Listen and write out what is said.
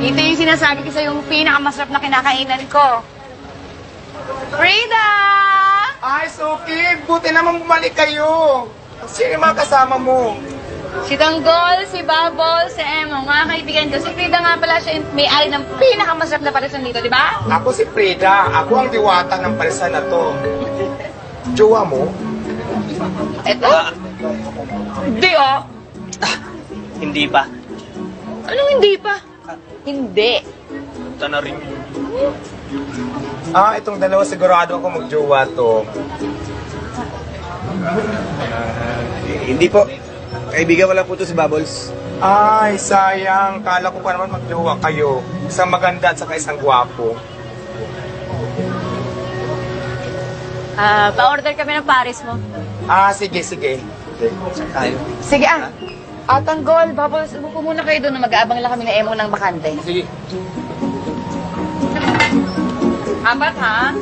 Ito yung sinasabi ko sa yung pinakamasarap na kinakainan ko. Frida! Ay, Suki, buti naman bumalik kayo. Sino yung mga kasama mo? Si Tanggol, si Babol, si Emo, mga kaibigan ko. Si Frida nga pala siya yung may-ari ng pinakamasarap na parisan dito, di ba? Ako si Frida. Ako ang diwata ng parisan na to. Jowa mo? Eto? Hindi, oh. Hindi pa. Anong hindi pa? Hindi. Ito na rin. Itong dalawa sigurado ako magjowa to. Hindi po. Kaibigan ko lang po to si Bubbles. Ay, sayang. Kala ko pa naman magjowa kayo. Isang maganda at saka isang gwapo. Pa-order kami ng Paris mo. Sige, sige. Tayo. Sige, Tanggol, Babol, upo muna kayo doon na mag-aabang lang kami na Emo ng bakante. Sige. Apat, ha?